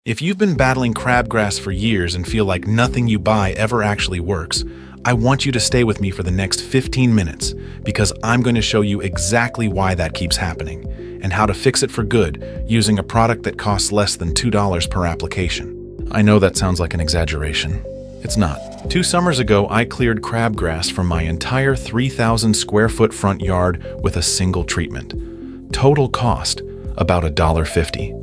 If you've been battling crabgrass for years and feel like nothing you buy ever actually works, I want you to stay with me for the next 15 minutes because I'm going to show you exactly why that keeps happening and how to fix it for good using a product that costs less than $2 per application. I know that sounds like an exaggeration. It's not. 2 summers ago, I cleared crabgrass from my entire 3,000 square foot front yard with a single treatment. Total cost, about $1.50.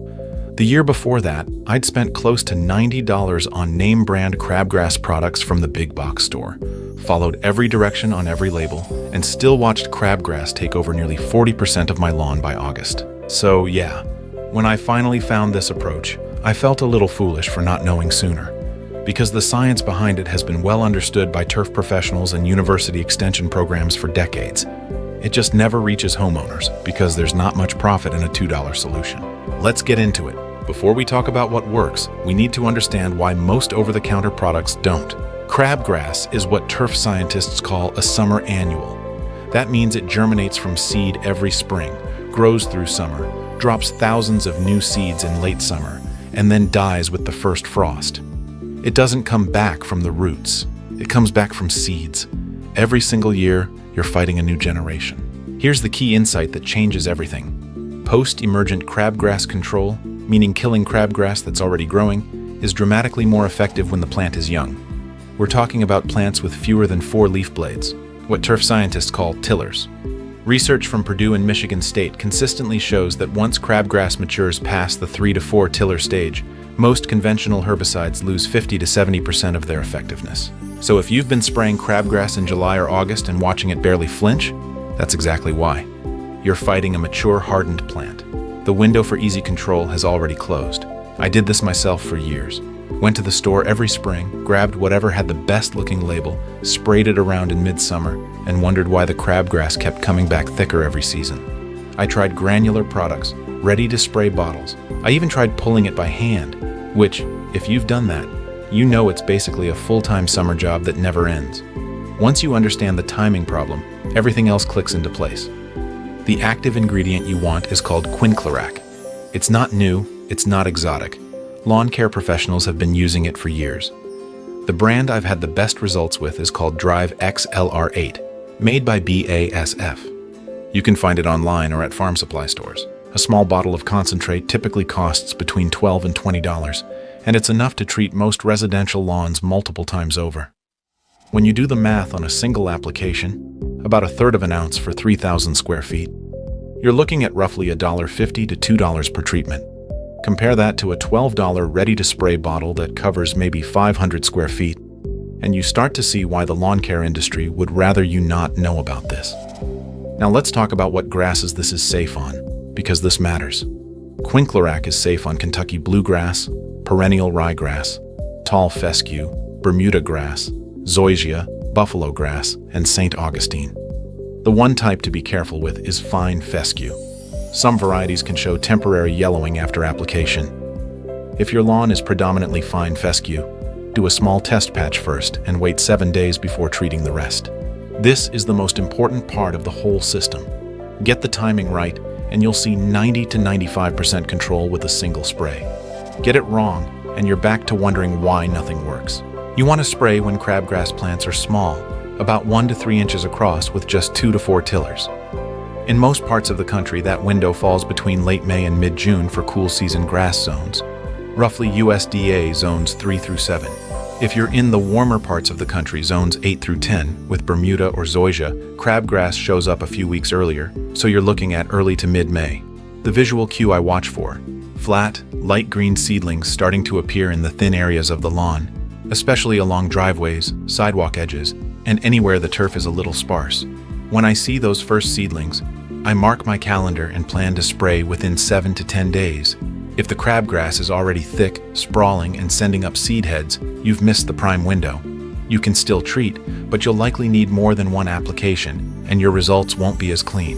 The year before that, I'd spent close to $90 on name brand crabgrass products from the big box store, followed every direction on every label, and still watched crabgrass take over nearly 40% of my lawn by August. So yeah, when I finally found this approach, I felt a little foolish for not knowing sooner, because the science behind it has been well understood by turf professionals and university extension programs for decades. It just never reaches homeowners because there's not much profit in a $2 solution. Let's get into it. Before we talk about what works, we need to understand why most over-the-counter products don't. Crabgrass is what turf scientists call a summer annual. That means it germinates from seed every spring, grows through summer, drops thousands of new seeds in late summer, and then dies with the first frost. It doesn't come back from the roots. It comes back from seeds. Every single year, you're fighting a new generation. Here's the key insight that changes everything. Post-emergent crabgrass control, meaning killing crabgrass that's already growing, is dramatically more effective when the plant is young. We're talking about plants with fewer than 4 leaf blades, what turf scientists call tillers. Research from Purdue and Michigan State consistently shows that once crabgrass matures past the 3 to 4 tiller stage, most conventional herbicides lose 50 to 70% of their effectiveness. So if you've been spraying crabgrass in July or August and watching it barely flinch, that's exactly why. You're fighting a mature, hardened plant. The window for easy control has already closed. I did this myself for years. Went to the store every spring, grabbed whatever had the best looking label, sprayed it around in midsummer, and wondered why the crabgrass kept coming back thicker every season. I tried granular products, ready to spray bottles. I even tried pulling it by hand, which, if you've done that, you know it's basically a full-time summer job that never ends. Once you understand the timing problem, everything else clicks into place. The active ingredient you want is called quinclorac. It's not new, it's not exotic. Lawn care professionals have been using it for years. The brand I've had the best results with is called Drive XLR8, made by BASF. You can find it online or at farm supply stores. A small bottle of concentrate typically costs between $12 and $20, and it's enough to treat most residential lawns multiple times over. When you do the math on a single application, about 1/3 of an ounce for 3,000 square feet, you're looking at roughly $1.50 to $2 per treatment. Compare that to a $12 ready-to-spray bottle that covers maybe 500 square feet, and you start to see why the lawn care industry would rather you not know about this. Now let's talk about what grasses this is safe on, because this matters. Quinclorac is safe on Kentucky bluegrass, perennial ryegrass, tall fescue, Bermuda grass, zoysia, buffalo grass, and St. Augustine. The one type to be careful with is fine fescue. Some varieties can show temporary yellowing after application. If your lawn is predominantly fine fescue, do a small test patch first and wait 7 days before treating the rest. This is the most important part of the whole system. Get the timing right, and you'll see 90 to 95% control with a single spray. Get it wrong, and you're back to wondering why nothing works. You want to spray when crabgrass plants are small, about 1 to 3 inches across with just 2 to 4 tillers. In most parts of the country, that window falls between late May and mid-June for cool season grass zones, roughly USDA zones 3 through 7. If you're in the warmer parts of the country, zones 8 through 10, with Bermuda or zoysia, crabgrass shows up a few weeks earlier, so you're looking at early to mid-May. The visual cue I watch for: flat, light green seedlings starting to appear in the thin areas of the lawn, especially along driveways, sidewalk edges, and anywhere the turf is a little sparse. When I see those first seedlings, I mark my calendar and plan to spray within 7 to 10 days. If the crabgrass is already thick, sprawling, and sending up seed heads, you've missed the prime window. You can still treat, but you'll likely need more than one application, and your results won't be as clean.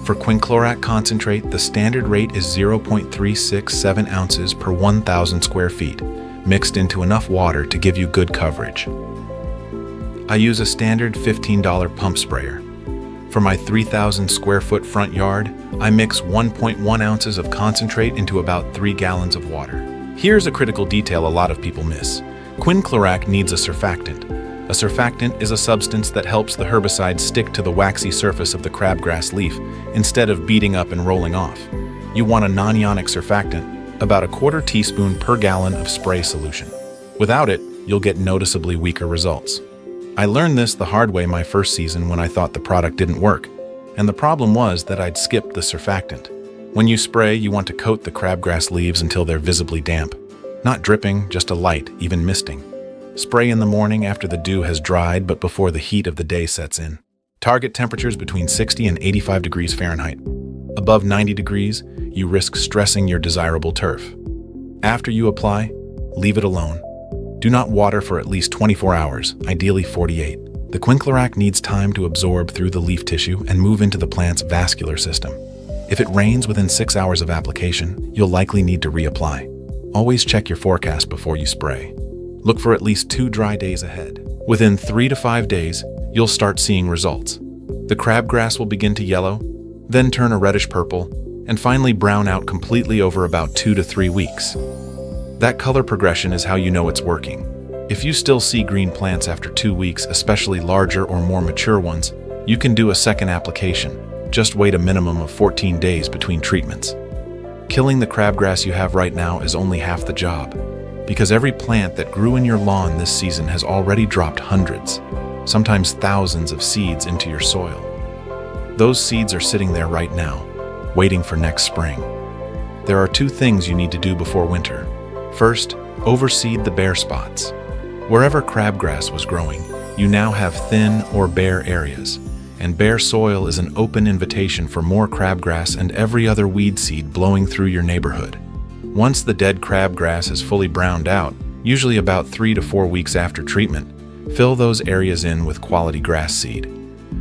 For quinclorac concentrate, the standard rate is 0.367 ounces per 1,000 square feet, mixed into enough water to give you good coverage. I use a standard $15 pump sprayer. For my 3,000 square foot front yard, I mix 1.1 ounces of concentrate into about 3 gallons of water. Here's a critical detail a lot of people miss. Quinclorac needs a surfactant. A surfactant is a substance that helps the herbicide stick to the waxy surface of the crabgrass leaf instead of beating up and rolling off. You want a non-ionic surfactant, about a quarter teaspoon per gallon of spray solution. Without it, you'll get noticeably weaker results. I learned this the hard way my first season when I thought the product didn't work, and the problem was that I'd skipped the surfactant. When you spray, you want to coat the crabgrass leaves until they're visibly damp. Not dripping, just a light, even misting. Spray in the morning after the dew has dried but before the heat of the day sets in. Target temperatures between 60 and 85 degrees Fahrenheit. Above 90 degrees, you risk stressing your desirable turf. After you apply, leave it alone. Do not water for at least 24 hours, ideally 48. The quinclorac needs time to absorb through the leaf tissue and move into the plant's vascular system. If it rains within 6 hours of application, you'll likely need to reapply. Always check your forecast before you spray. Look for at least 2 dry days ahead. Within 3 to 5 days, you'll start seeing results. The crabgrass will begin to yellow, then turn a reddish purple, and finally brown out completely over about 2 to 3 weeks. That color progression is how you know it's working. If you still see green plants after 2 weeks, especially larger or more mature ones, you can do a second application. Just wait a minimum of 14 days between treatments. Killing the crabgrass you have right now is only half the job, because every plant that grew in your lawn this season has already dropped hundreds, sometimes thousands of seeds into your soil. Those seeds are sitting there right now, waiting for next spring. There are 2 things you need to do before winter. First, overseed the bare spots. Wherever crabgrass was growing, you now have thin or bare areas, and bare soil is an open invitation for more crabgrass and every other weed seed blowing through your neighborhood. Once the dead crabgrass is fully browned out, usually about 3 to 4 weeks after treatment, fill those areas in with quality grass seed.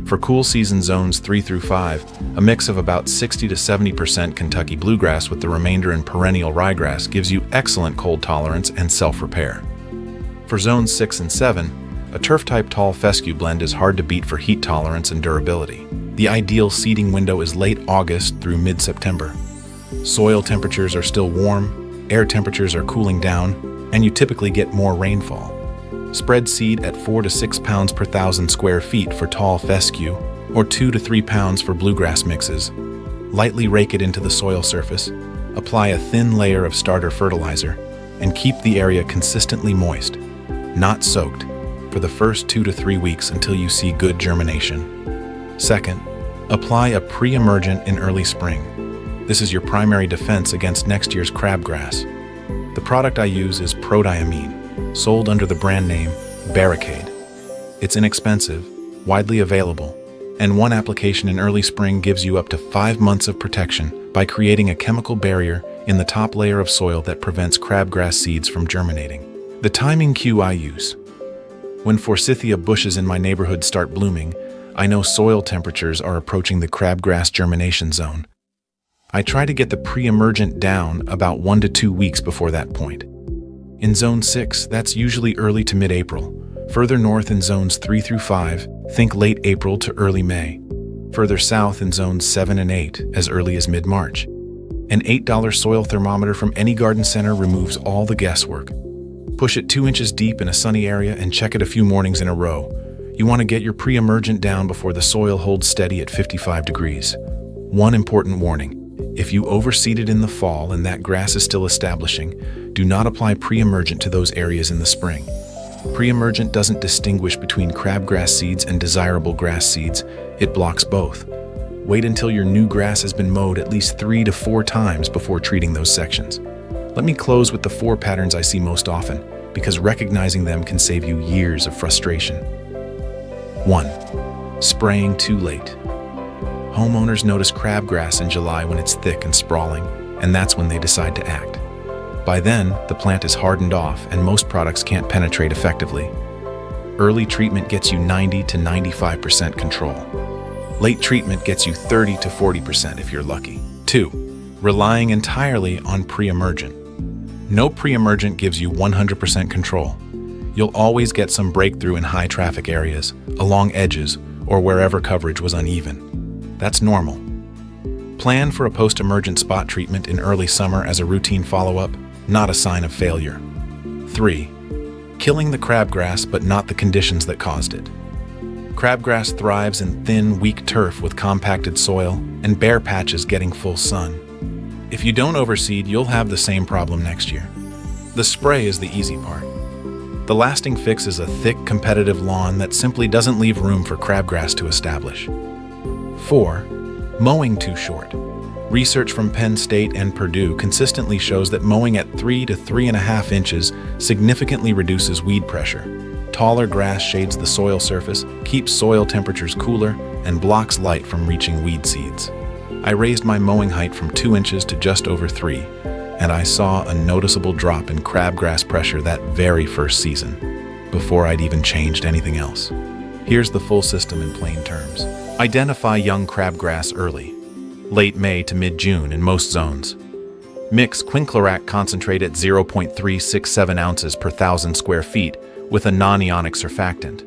For cool season zones 3 through 5, a mix of about 60 to 70% Kentucky bluegrass with the remainder in perennial ryegrass gives you excellent cold tolerance and self-repair. For zones 6 and 7, a turf-type tall fescue blend is hard to beat for heat tolerance and durability. The ideal seeding window is late August through mid-September. Soil temperatures are still warm, air temperatures are cooling down, and you typically get more rainfall. Spread seed at 4 to 6 pounds per 1,000 square feet for tall fescue, or 2 to 3 pounds for bluegrass mixes. Lightly rake it into the soil surface, apply a thin layer of starter fertilizer, and keep the area consistently moist, not soaked, for the first 2 to 3 weeks until you see good germination. Second, apply a pre-emergent in early spring. This is your primary defense against next year's crabgrass. The product I use is prodiamine, sold under the brand name Barricade. It's inexpensive, widely available, and one application in early spring gives you up to 5 months of protection by creating a chemical barrier in the top layer of soil that prevents crabgrass seeds from germinating. The timing cue I use. When forsythia bushes in my neighborhood start blooming, I know soil temperatures are approaching the crabgrass germination zone. I try to get the pre-emergent down about 1 to 2 weeks before that point. In Zone 6, that's usually early to mid-April. Further north in Zones 3 through 5, think late April to early May. Further south in Zones 7 and 8, as early as mid-March. An $8 soil thermometer from any garden center removes all the guesswork. Push it 2 inches deep in a sunny area and check it a few mornings in a row. You want to get your pre-emergent down before the soil holds steady at 55 degrees. One important warning. If you overseeded in the fall and that grass is still establishing, do not apply pre-emergent to those areas in the spring. Pre-emergent doesn't distinguish between crabgrass seeds and desirable grass seeds. It blocks both. Wait until your new grass has been mowed at least 3 to 4 times before treating those sections. Let me close with the 4 patterns I see most often, because recognizing them can save you years of frustration. 1. Spraying too late. Homeowners notice crabgrass in July when it's thick and sprawling, and that's when they decide to act. By then, the plant is hardened off and most products can't penetrate effectively. Early treatment gets you 90 to 95% control. Late treatment gets you 30 to 40% if you're lucky. 2. Relying entirely on pre-emergent. No pre-emergent gives you 100% control. You'll always get some breakthrough in high traffic areas, along edges, or wherever coverage was uneven. That's normal. Plan for a post-emergent spot treatment in early summer as a routine follow-up, not a sign of failure. 3. Killing the crabgrass but not the conditions that caused it. Crabgrass thrives in thin, weak turf with compacted soil and bare patches getting full sun. If you don't overseed, you'll have the same problem next year. The spray is the easy part. The lasting fix is a thick, competitive lawn that simply doesn't leave room for crabgrass to establish. 4. Mowing too short. Research from Penn State and Purdue consistently shows that mowing at 3 to 3.5 inches significantly reduces weed pressure. Taller grass shades the soil surface, keeps soil temperatures cooler, and blocks light from reaching weed seeds. I raised my mowing height from 2 inches to just over 3, and I saw a noticeable drop in crabgrass pressure that very first season, before I'd even changed anything else. Here's the full system in plain terms. Identify young crabgrass early, late May to mid-June in most zones. Mix quinclorac concentrate at 0.367 ounces per 1,000 square feet with a non-ionic surfactant.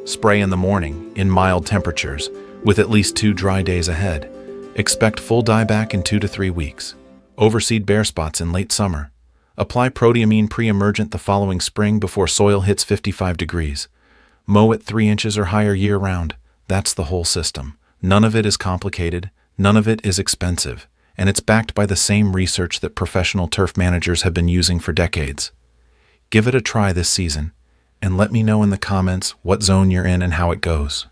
Spray in the morning, in mild temperatures, with at least 2 dry days ahead. Expect full dieback in 2 to 3 weeks. Overseed bare spots in late summer. Apply proteamine pre-emergent the following spring before soil hits 55 degrees. Mow at 3 inches or higher year-round. That's the whole system. None of it is complicated, none of it is expensive, and it's backed by the same research that professional turf managers have been using for decades. Give it a try this season, and let me know in the comments what zone you're in and how it goes.